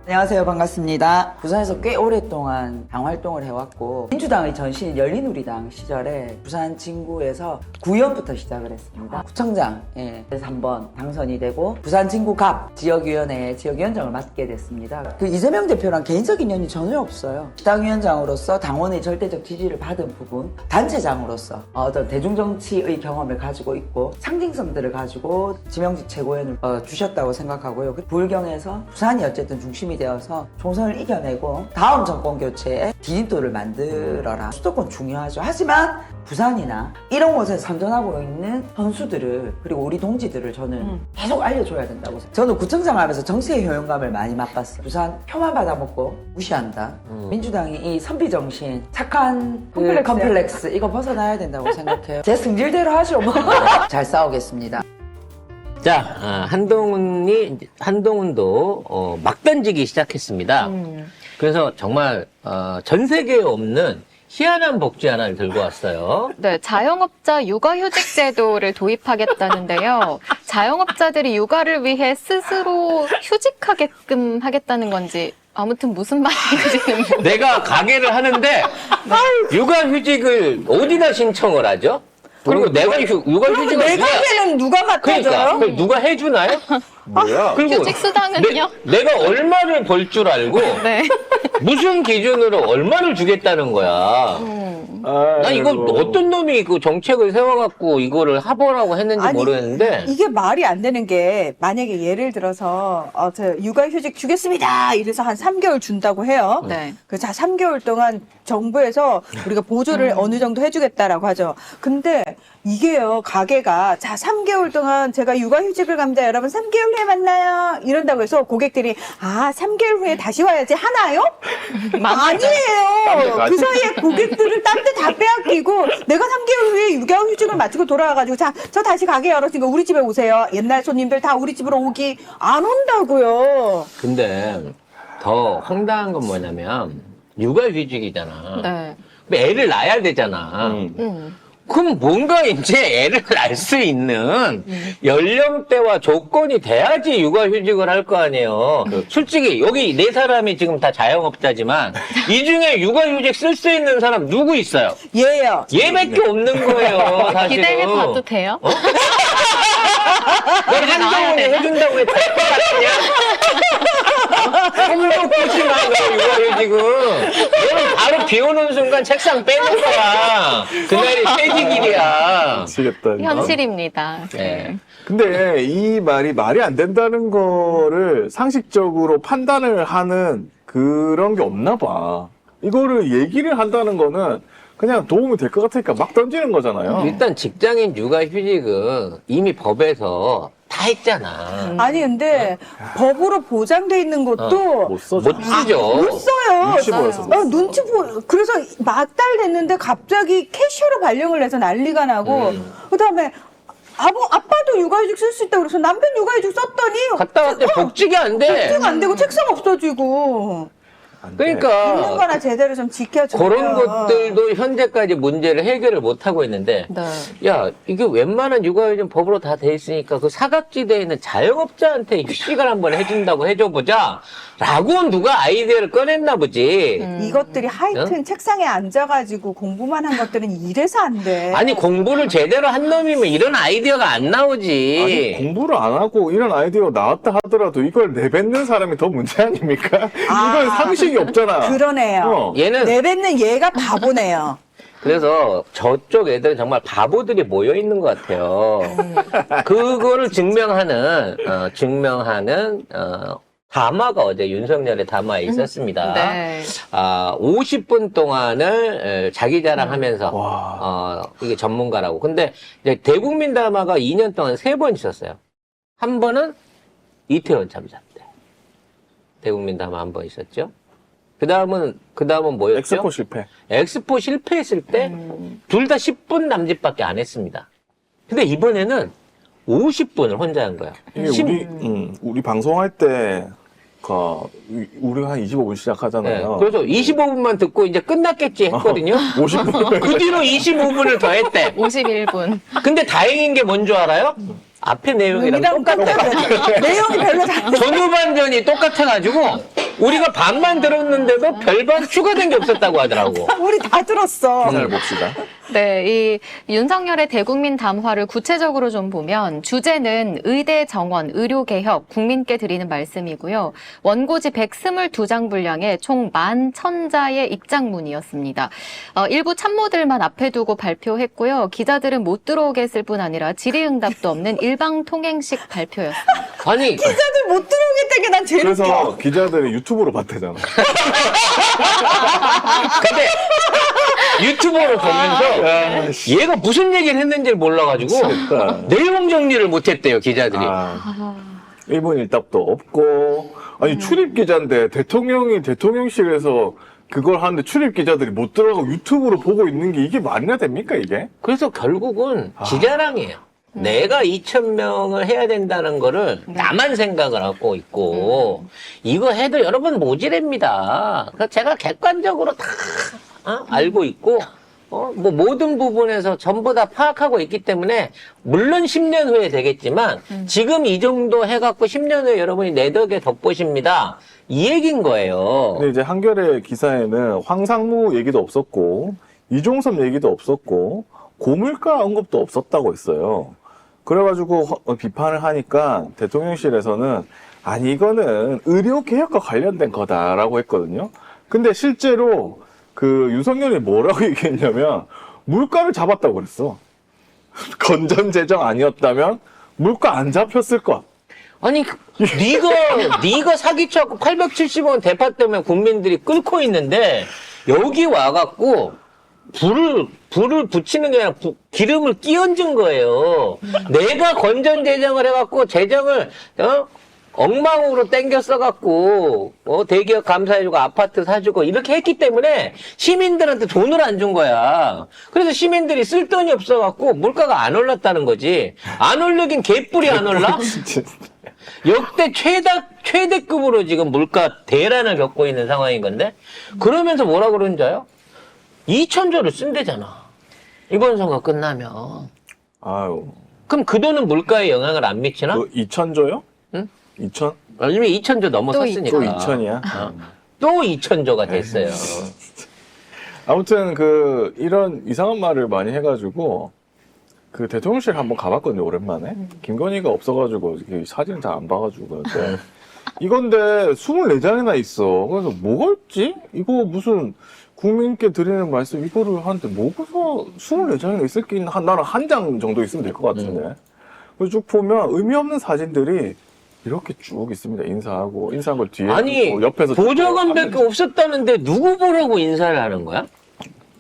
안녕하세요. 반갑습니다. 부산에서 꽤 오랫동안 당 활동을 해왔고 민주당의 전신 열린우리당 시절에 부산 진구에서 구의원부터 시작을 했습니다. 구청장에서 한번 당선이 되고 부산 진구 갑 지역위원회의 지역위원장을 맡게 됐습니다. 그 이재명 대표랑 개인적 인연이 전혀 없어요. 시당위원장으로서 당원의 절대적 지지를 받은 부분, 단체장으로서 어떤 대중정치의 경험을 가지고 있고 상징성들을 가지고 지명직 최고위원을 주셨다고 생각하고요. 부울경에서 부산이 어쨌든 중심이 되어서 총선을 이겨내고 다음 정권 교체에 디딤돌을 만들어라. 수도권 중요하죠. 하지만 부산이나 이런 곳에 선전하고 있는 선수들을 그리고 우리 동지들을 저는 계속 알려줘야 된다고 생각해요. 저는 구청장 하면서 정치의 효용감을 많이 맛봤어요. 부산 표만 받아먹고 무시한다. 민주당이 이 선비정신, 착한 그 컴플렉스 이거 벗어나야 된다고 생각해요. 제 승질대로 하죠 뭐. 잘 싸우겠습니다. 자, 한동훈도 막 던지기 시작했습니다. 그래서 정말 전 세계에 없는 희한한 복지 하나를 들고 왔어요. 네, 자영업자 육아휴직 제도를 도입하겠다는데요. 자영업자들이 육아를 위해 스스로 휴직하게끔 하겠다는 건지 아무튼 무슨 말인지는 내가 가게를 하는데 육아휴직을 어디다 신청을 하죠? 그리고 내가 육아휴직을 내 가게는 누가 맡아줘요? 그러니까 누가 해주나요? 뭐야? 그리고 휴직 수당은요? 내가 얼마를 벌 줄 알고 네. 무슨 기준으로 얼마를 주겠다는 거야. 나 이거 어떤 놈이 그 정책을 세워갖고 이거를 하보라고 했는지 아니, 모르겠는데. 이게 말이 안 되는 게 만약에 예를 들어서 저 육아휴직 주겠습니다 이래서 한 3개월 준다고 해요. 네. 그래서 3개월 동안 정부에서 우리가 보조를 어느 정도 해주겠다라고 하죠. 근데 이게요, 가게가 3개월 동안 제가 육아휴직을 갑니다. 여러분 3개월 후에 만나요. 이런다고 해서 고객들이 3개월 후에 다시 와야지 하나요? 아니에요. 그 사이에 고객들을 딴 데 다 빼앗기고 내가 3개월 후에 육아휴직을 마치고 돌아와가지고 저 다시 가게 열었으니까 우리 집에 오세요. 옛날 손님들 다 우리 집으로 오기 안 온다고요. 근데 더 황당한 건 뭐냐면 육아휴직이잖아. 네. 애를 낳아야 되잖아. 그럼 뭔가 이제 애를 낳을 수 있는 연령대와 조건이 돼야지 육아휴직을 할 거 아니에요. 솔직히 여기 네 사람이 지금 다 자영업자지만 이 중에 육아휴직 쓸 수 있는 사람 누구 있어요? 얘요. 얘밖에 없는 거예요, 사실은. 기대해봐도 돼요? 너 한동훈이 해준다고 해도 될것 같냐? 한동 보지 마, 너 육아휴직은. 너는 바로 비 오는 순간 책상 빼는 거야. 그날이 퇴직일이야. 미치겠다. 이거. 현실입니다. 네. 근데 이 말이 안 된다는 거를 상식적으로 판단을 하는 그런 게 없나 봐. 이거를 얘기를 한다는 거는 그냥 도움이 될 것 같으니까 막 던지는 거잖아요. 일단 직장인 육아휴직은 이미 법에서 다 했잖아. 아니 근데 법으로 보장돼 있는 것도 못 써줘. 못 쓰죠. 못 써요. 눈치 보여서 못 써. 눈치 보. 그래서 막 달 됐는데 갑자기 캐시어로 발령을 내서 난리가 나고 그다음에 아빠도 육아휴직 쓸 수 있다고 그래서 남편 육아휴직 썼더니 갔다 왔더니 복직이 안 돼. 복지가 안 되고 책상 없어지고 있는 그러니까 거나 제대로 좀 지켜줘요. 그런 것들도 현재까지 문제를 해결을 못 하고 있는데 네. 야, 이게 웬만한 육아휴직 법으로 다 돼 있으니까 그 사각지대에 있는 자영업자한테 휴직을 한번 해준다고 해줘보자 라고 누가 아이디어를 꺼냈나 보지. 이것들이 하여튼 책상에 앉아가지고 공부만 한 것들은 이래서 안 돼. 아니 공부를 제대로 한 놈이면 이런 아이디어가 안 나오지. 아니, 공부를 안 하고 이런 아이디어 나왔다 하더라도 이걸 내뱉는 사람이 더 문제 아닙니까? 이건 상식이 없잖아. 그러네요. 얘는 내뱉는 얘가 바보네요. 그래서 저쪽 애들은 정말 바보들이 모여 있는 것 같아요. 그거를 증명하는 담화가 어제 윤석열의 담화에 있었습니다. 네. 50분 동안을 자기 자랑하면서 이게 전문가라고. 근데 이제 대국민 담화가 2년 동안 3번 있었어요. 한 번은 이태원 참사 때 대국민 담화 한 번 있었죠. 그 다음은 뭐였죠? 엑스포 실패. 엑스포 실패했을 때 둘 다 10분 남짓밖에 안 했습니다. 근데 이번에는 50분을 혼자 한 거야. 이게 우리 방송할 때, 우리가 한 25분 시작하잖아요. 네, 그래서 25분만 듣고 이제 끝났겠지 했거든요. 50분. 그 뒤로 25분을 더 했대. 51분. 근데 다행인 게 뭔 줄 알아요? 앞에 내용이랑 내용이 별로 다르 전후반전이 똑같아가지고 우리가 반만 들었는데도 별반 추가된 게 없었다고 하더라고. 우리 다 들었어. 기사를 봅시다. 네, 이 윤석열의 대국민 담화를 구체적으로 좀 보면 주제는 의대 정원, 의료 개혁, 국민께 드리는 말씀이고요. 원고지 122장 분량에 총 11,000자의 입장문이었습니다. 일부 참모들만 앞에 두고 발표했고요. 기자들은 못 들어오게 했을 뿐 아니라 질의응답도 없는 일방통행식 발표였습니다. 아니, 기자들 못 들어오겠다는 게 난 제일 웃겨. 그래서 기자들이 유튜브로 봤대잖아. 근데 유튜브를 보면서 야, 씨. 얘가 무슨 얘기를 했는지를 몰라가지고 미치겠다. 내용 정리를 못했대요, 기자들이. 일본 일답도 없고, 아니, 출입 기자인데 대통령이 대통령실에서 그걸 하는데 출입 기자들이 못 들어가고 유튜브로 보고 있는 게 이게 말이나 됩니까, 이게? 그래서 결국은 지자랑이에요. 내가 2,000명을 해야 된다는 거를 나만 생각을 하고 있고, 이거 해도 여러분 모지랍니다. 그래서 제가 객관적으로 다 알고 있고, 뭐 모든 부분에서 전부 다 파악하고 있기 때문에, 물론 10년 후에 되겠지만, 지금 이 정도 해갖고 10년 후에 여러분이 내 덕에 덕보십니다. 이 얘기인 거예요. 근데 이제 한겨레 기사에는 황상무 얘기도 없었고, 이종섭 얘기도 없었고, 고물가 언급도 없었다고 했어요. 그래가지고 비판을 하니까 대통령실에서는 아니 이거는 의료개혁과 관련된 거다라고 했거든요. 근데 실제로 그 윤석열이 뭐라고 얘기했냐면 물가를 잡았다고 그랬어. 건전재정 아니었다면 물가 안 잡혔을 것. 아니, 네가 사기쳐갖고 870원 대파 때문에 국민들이 끓고 있는데, 여기 와갖고, 불을 붙이는 게 아니라 기름을 끼얹은 거예요. 내가 건전재정을 해갖고, 재정을, 엉망으로 땡겨 써갖고, 대기업 감사해주고, 아파트 사주고, 이렇게 했기 때문에, 시민들한테 돈을 안 준 거야. 그래서 시민들이 쓸 돈이 없어갖고, 물가가 안 올랐다는 거지. 안 오르긴 개뿔이 안 올라? 역대 최대급으로 지금 물가 대란을 겪고 있는 상황인 건데, 그러면서 뭐라 그러는 줄 알아요? 2,000조를 쓴대잖아. 이번 선거 끝나면. 아유, 그럼 그 돈은 물가에 영향을 안 미치나? 그 2,000조요? 응? 2,000? 이미 2,000조 넘어섰으니까. 또 2,000이야? 또 2,000조가 됐어요. 아무튼 이런 이상한 말을 많이 해가지고 그 대통령실 한번 가봤거든요, 오랜만에. 김건희가 없어가지고 이렇게 사진 잘 안 봐가지고. 근데 이건데 24장이나 있어. 그래서 뭐가 있지? 이거 무슨 국민께 드리는 말씀 이거를 하는데 뭐가서 24장이나 있을 게 있나? 나는 한 장 정도 있으면 될 것 같은데. 그래서 쭉 보면 의미 없는 사진들이 이렇게 쭉 있습니다. 인사한 걸 뒤에 아니, 있고, 옆에서 보좌관밖에 없었다는데 누구 보라고 인사를 하는 거야?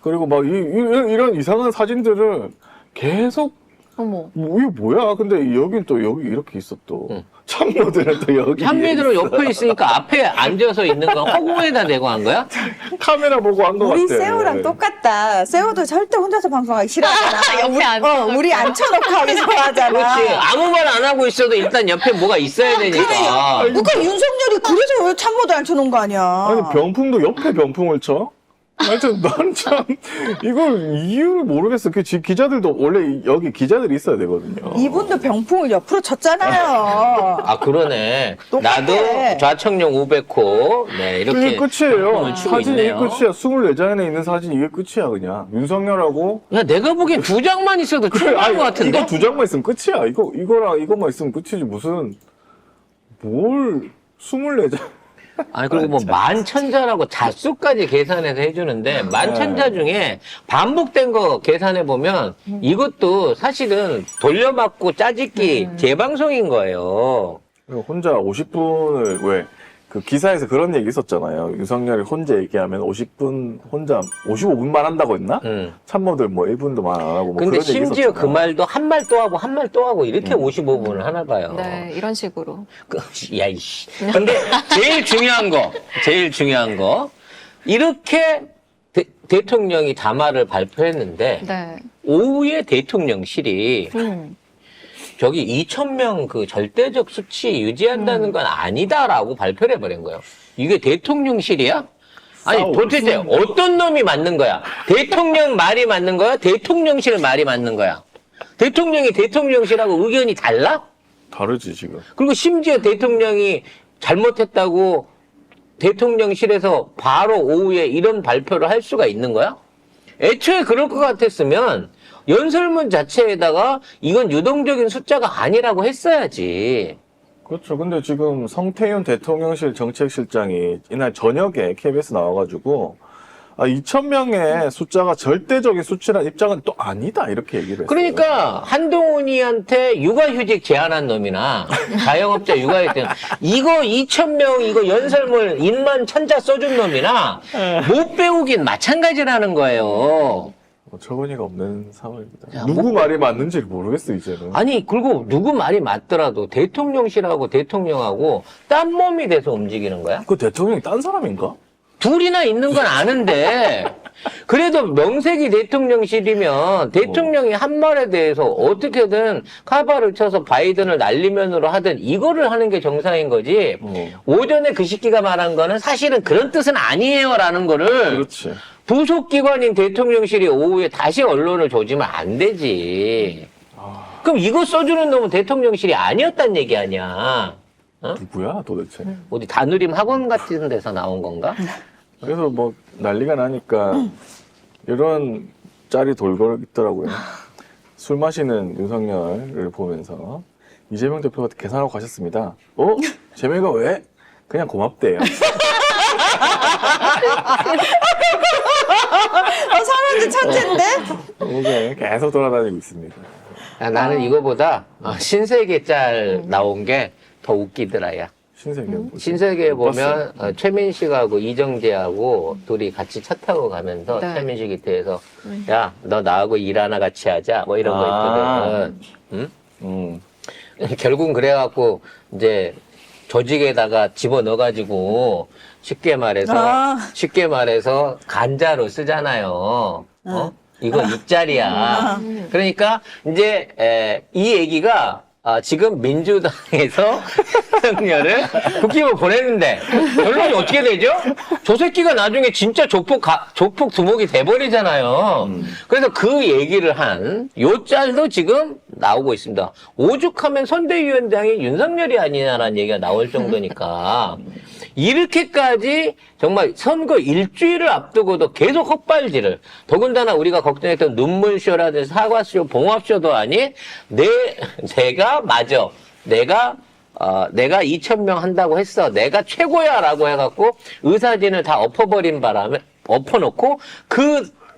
그리고 막 이런 이상한 사진들을 계속 어머. 이게 뭐야? 근데 여긴 또 여기 이렇게 있어 또. 참모들은 또 여기. 참미들은 옆에 있으니까 앞에 앉아서 있는 거 허공에다 대고 한 거야? 카메라 보고 한 거 같아. 우리 세호랑 똑같다. 세호도 절대 혼자서 방송하기 싫어하잖아. 옆에 앉혀놓고. 우리 앉혀놓고 하기 좋아하잖아. 그렇지. 아무 말 안 하고 있어도 일단 옆에 뭐가 있어야 되니까. 그러니까 윤석열이 그래서 왜 참모도 앉혀놓은 거 아니야. 아니 병풍도 옆에 병풍을 쳐? 하여튼 난 참 이걸 이유를 모르겠어. 그 기자들도 원래 여기 기자들이 있어야 되거든요. 이분도 병풍을 옆으로 쳤잖아요. 아, 그러네. 똑같아. 나도 좌청룡 500호. 네, 이렇게. 그게 끝이에요. 작품을 치고 사진이 이게 있네요. 끝이야. 24장에 있는 사진 이게 끝이야 그냥. 윤석열하고 야, 내가 보기엔 2장만 있어도 충분한 것 같은데? 이거 2장만 있으면 끝이야. 이거랑 이것만 있으면 끝이지 무슨 뭘 24장. 아니, 그리고 뭐, 만천자라고 자수까지 계산해서 해주는데, 만천자 중에 반복된 거 계산해보면, 이것도 사실은 돌려막고 짜집기 재방송인 거예요. 혼자 50분을 왜 그 기사에서 그런 얘기 있었잖아요. 윤석열이 혼자 얘기하면 50분 혼자 55분만 한다고 했나? 참모들 뭐 1분도 말 안 하고 뭐 근데 그런 얘기 심지어 있었잖아요. 그 말도 한 말 또 하고 한 말 또 하고 이렇게 55분을 하나 봐요. 네, 이런 식으로. 야, 이씨. 근데 제일 중요한 거. 이렇게 대통령이 담화를 발표했는데, 네. 오후에 대통령실이 저기 2,000명 그 절대적 수치 유지한다는 건 아니다라고 발표를 해버린 거예요. 이게 대통령실이야? 아니, 싸워. 도대체 어떤 놈이 맞는 거야? 대통령 말이 맞는 거야? 대통령실 말이 맞는 거야? 대통령이 대통령실하고 의견이 달라? 다르지 지금. 그리고 심지어 대통령이 잘못했다고 대통령실에서 바로 오후에 이런 발표를 할 수가 있는 거야? 애초에 그럴 것 같았으면 연설문 자체에다가 이건 유동적인 숫자가 아니라고 했어야지. 그렇죠. 근데 지금 성태윤 대통령실 정책실장이 이날 저녁에 KBS 나와가지고 2,000명의 숫자가 절대적인 수치란 입장은 또 아니다 이렇게 얘기를 했어요. 그러니까 한동훈이한테 육아휴직 제안한 놈이나 자영업자 육아휴직 이거 2,000명 이거 연설문 인만 천자 써준 놈이나 못 배우긴 마찬가지라는 거예요. 어처구니가 없는 상황입니다. 야, 누구 말이 맞는지 모르겠어 이제는. 아니 그리고 누구 말이 맞더라도 대통령실하고 대통령하고 딴 몸이 돼서 움직이는 거야? 그 대통령이 딴 사람인가? 둘이나 있는 건 아는데 그래도 명색이 대통령실이면 대통령이 한 말에 대해서 어떻게든 카바를 쳐서 바이든을 날리면으로 하든 이거를 하는 게 정상인 거지. 오전에 그 새끼가 말한 거는 사실은 그런 뜻은 아니에요라는 거를 그렇지. 부속기관인 대통령실이 오후에 다시 언론을 조지면 안 되지. 그럼 이거 써주는 놈은 대통령실이 아니었단 얘기 아니야. 어? 누구야 도대체? 어디 다누림 학원 같은 데서 나온 건가? 그래서 뭐 난리가 나니까 이런 짤이 돌고 있더라고요. 술 마시는 윤석열을 보면서 이재명 대표가 계산하고 가셨습니다. 재명이가 왜? 그냥 고맙대요. 사람들 천재인데? 이게 계속 돌아다니고 있습니다. 야, 나는 이거보다 신세계 짤 나온 게 더 웃기더라, 야. 신세계에 보면 최민식하고 이정재하고 둘이 같이 차 타고 가면서 네. 최민식이 뒤에서 야, 너 나하고 일 하나 같이 하자 뭐 이런 거 있거든. 응? 결국은 그래갖고 이제 조직에다가 집어 넣어가지고 쉽게 말해서 간자로 쓰잖아요. 이거 입자리야. 그러니까 이제 이 얘기가 지금 민주당에서 윤석열을 국힘을 보냈는데 결론이 어떻게 되죠? 저 새끼가 나중에 진짜 조폭 두목이 돼버리잖아요. 그래서 그 얘기를 한 요 짤도 지금 나오고 있습니다. 오죽하면 선대위원장이 윤석열이 아니냐라는 얘기가 나올 정도니까 이렇게까지 정말 선거 일주일을 앞두고도 계속 헛발질을 더군다나 우리가 걱정했던 눈물쇼라든지 사과쇼, 봉합쇼도 아닌 내가 2,000명 한다고 했어. 내가 최고야 라고 해갖고 의사진을 다 엎어버린 바람에 엎어놓고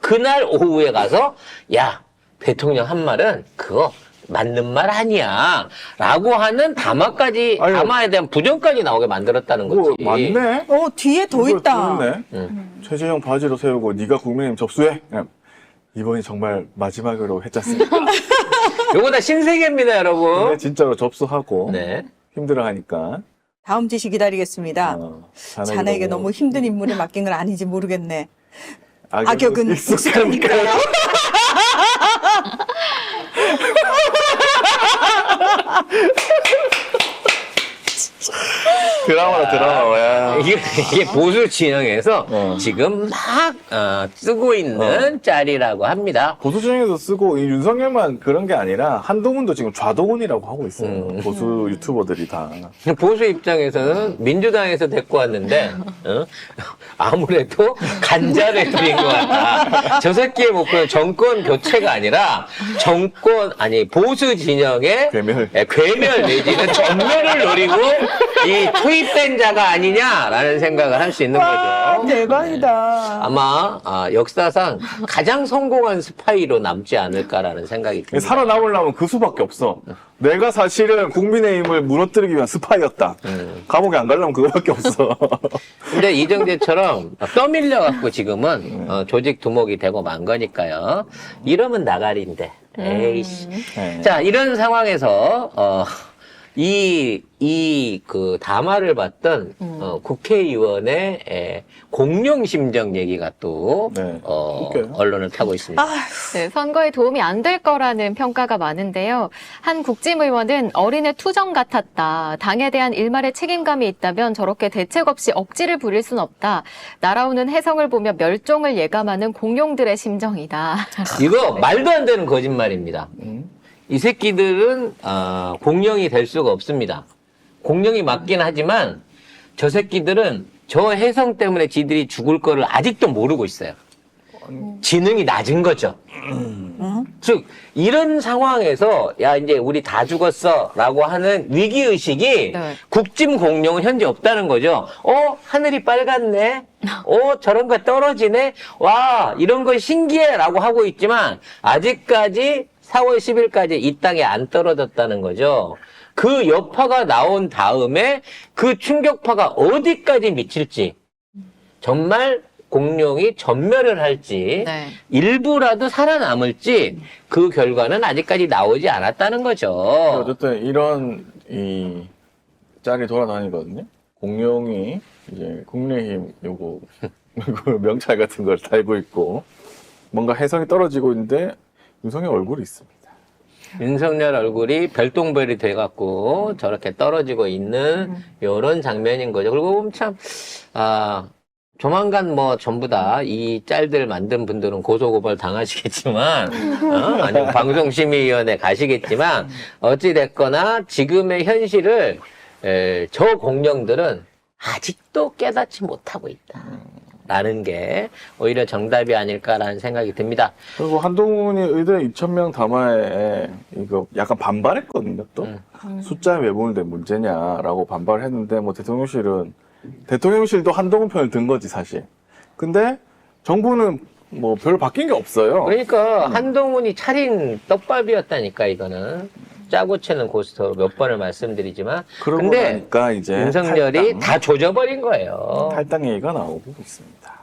그날 오후에 가서 야 대통령 한 말은 그거 맞는 말 아니야 라고 하는 담화에 대한 부정까지 나오게 만들었다는 거지. 맞네. 뒤에 더 있다. 최재형 바지로 세우고 네가 국민의힘 접수해. 이번이 정말 마지막으로 했지 않습니까? 요거 다 신세계입니다, 여러분. 근데 진짜로 접수하고 네. 힘들어하니까. 다음 지시 기다리겠습니다. 자네에게 너무 힘든 임무를 맡긴 건 아닌지 모르겠네. 악역은 익숙하니까요. 드라마야. 이게 보수 진영에서 지금 막 쓰고 있는 짤이라고 합니다. 보수 진영에서 쓰고 이 윤석열만 그런 게 아니라 한동훈도 지금 좌동훈이라고 하고 있어요. 보수 유튜버들이 다. 보수 입장에서는 민주당에서 데리고 왔는데 아무래도 간자를 들인 것 같다. 저 새끼의 목표는 정권 교체가 아니라 보수 진영의 괴멸 내지는 전멸을 노리고 이 투입된 자가 아니냐라는 생각을 할 수 있는 거죠. 대박이다. 아마 역사상 가장 성공한 스파이로 남지 않을까라는 생각이 듭니다. 살아남으려면 그 수밖에 없어. 내가 사실은 국민의힘을 무너뜨리기 위한 스파이였다. 감옥에 안 가려면 그거밖에 없어. 근데 이정재처럼 떠밀려갖고 지금은 조직 두목이 되고 만 거니까요. 이러면 나가리인데. 에이씨. 자, 이런 상황에서 그 담화를 봤던 국회의원의 공룡심정 얘기가 또 언론을 타고 있습니다. 네, 선거에 도움이 안 될 거라는 평가가 많은데요. 한 국짐의원은 어린애 투정 같았다. 당에 대한 일말의 책임감이 있다면 저렇게 대책 없이 억지를 부릴 순 없다. 날아오는 혜성을 보며 멸종을 예감하는 공룡들의 심정이다. 이거 말도 안 되는 거짓말입니다. 이 새끼들은 공룡이 될 수가 없습니다. 공룡이 맞긴 하지만 저 새끼들은 저 혜성 때문에 지들이 죽을 거를 아직도 모르고 있어요. 지능이 낮은 거죠. 즉 이런 상황에서 야 이제 우리 다 죽었어라고 하는 위기의식이 네. 국짐 공룡은 현재 없다는 거죠. 하늘이 빨갛네. 저런 거 떨어지네. 와 이런 거 신기해라고 하고 있지만 아직까지 4월 10일까지 이 땅에 안 떨어졌다는 거죠. 그 여파가 나온 다음에 그 충격파가 어디까지 미칠지 정말 공룡이 전멸을 할지 네. 일부라도 살아남을지 그 결과는 아직까지 나오지 않았다는 거죠. 어쨌든 이런 이 짤이 돌아다니거든요. 공룡이 이제 국민의힘 요거 명찰 같은 걸 달고 있고 뭔가 혜성이 떨어지고 있는데 윤석열 얼굴이 있습니다. 윤석열 얼굴이 별똥별이 돼갖고 저렇게 떨어지고 있는 이런 장면인 거죠. 그리고 보면 참 조만간 뭐 전부 다 이 짤들 만든 분들은 고소고발 당하시겠지만 아니면 방송심의위원회 가시겠지만 어찌됐거나 지금의 현실을 저 공룡들은 아직도 깨닫지 못하고 있다라는 게 오히려 정답이 아닐까라는 생각이 듭니다. 그리고 한동훈이 의대 2,000명 담화에 이거 약간 반발했거든요. 또 숫자에 왜 보는데 문제냐라고 반발했는데 뭐 대통령실도 한동훈 편을 든 거지 사실. 근데 정부는 뭐 별 바뀐 게 없어요. 그러니까 한동훈이 차린 떡밥이었다니까 이거는 짜고 치는 고스톱 몇 번을 말씀드리지만 그러고 근데 나니까 이제 윤석열이 다 조져버린 거예요. 탈당 얘기가 나오고 있습니다.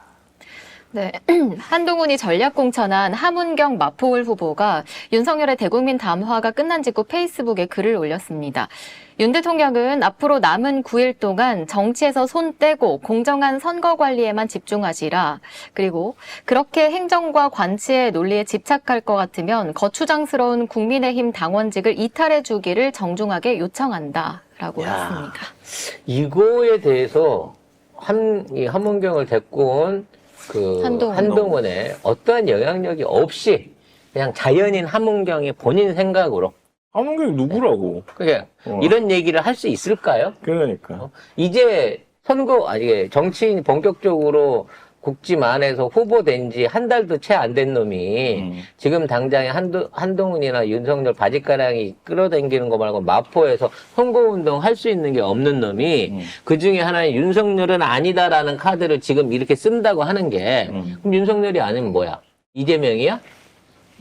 네. 한동훈이 전략 공천한 함은경 마포울 후보가 윤석열의 대국민 담화가 끝난 직후 페이스북에 글을 올렸습니다. 윤 대통령은 앞으로 남은 9일 동안 정치에서 손 떼고 공정한 선거 관리에만 집중하시라. 그리고 그렇게 행정과 관치의 논리에 집착할 것 같으면 거추장스러운 국민의힘 당원직을 이탈해 주기를 정중하게 요청한다라고 했습니다. 이거에 대해서 이 함은경을 데리고 온 한동훈의 어떠한 영향력이 없이 그냥 자연인 함은경이 본인 생각으로 함은경이 누구라고? 그게 이런 얘기를 할 수 있을까요? 그러니까. 이제 정치인 본격적으로 국짐 안에서 후보된 지 한 달도 채 안 된 놈이 지금 당장에 한동훈이나 윤석열 바짓가랑이 끌어당기는 거 말고 마포에서 선거운동 할 수 있는 게 없는 놈이 그 중에 하나인 윤석열은 아니다라는 카드를 지금 이렇게 쓴다고 하는 게 그럼 윤석열이 아니면 뭐야? 이재명이야?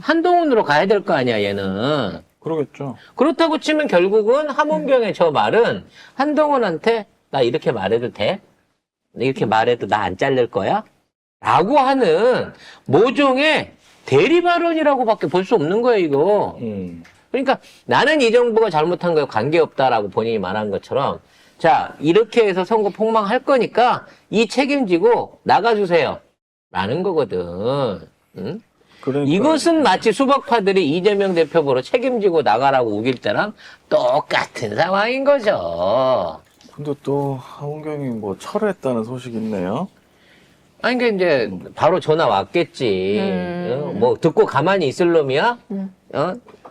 한동훈으로 가야 될 거 아니야 얘는. 그러겠죠. 그렇다고 치면 결국은 함은경의 저 말은 한동훈한테 나 이렇게 말해도 돼? 이렇게 말해도 나 안 잘릴 거야? 라고 하는 모종의 대리 발언이라고밖에 볼 수 없는 거예요, 이거. 그러니까 나는 이 정부가 잘못한 거에 관계없다라고 본인이 말한 것처럼 자, 이렇게 해서 선거 폭망할 거니까 이 책임지고 나가주세요. 라는 거거든. 응? 그러니까. 이것은 마치 수박파들이 이재명 대표 보러 책임지고 나가라고 우길 때랑 똑같은 상황인 거죠. 근데 또 함은경이 뭐 철회했다는 소식이 있네요. 아니, 그러니까 이제 바로 전화 왔겠지. 뭐 듣고 가만히 있을 놈이야?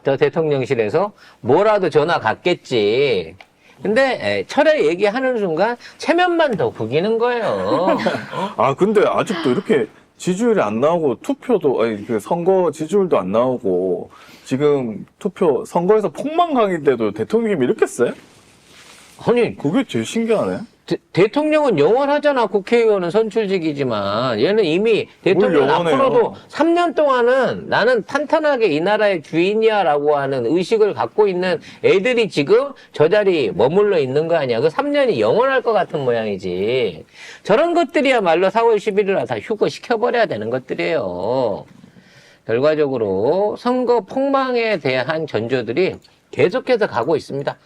저 대통령실에서 뭐라도 전화 갔겠지. 근데 철회 얘기하는 순간 체면만 더 구기는 거예요. 근데 아직도 이렇게 지지율이 안 나오고 그 선거 지지율도 안 나오고 지금 선거에서 폭망 강인데도 대통령이 이렇게 세? 아니, 그게 제일 신기하네. 대통령은 영원하잖아. 국회의원은 선출직이지만 얘는 이미 대통령 영원해요? 앞으로도 3년 동안은 나는 탄탄하게 이 나라의 주인이야라고 하는 의식을 갖고 있는 애들이 지금 저 자리 머물러 있는 거 아니야. 그 3년이 영원할 것 같은 모양이지. 저런 것들이야말로 4월 11일 다 휴거시켜버려야 되는 것들이에요. 결과적으로 선거 폭망에 대한 전조들이 계속해서 가고 있습니다.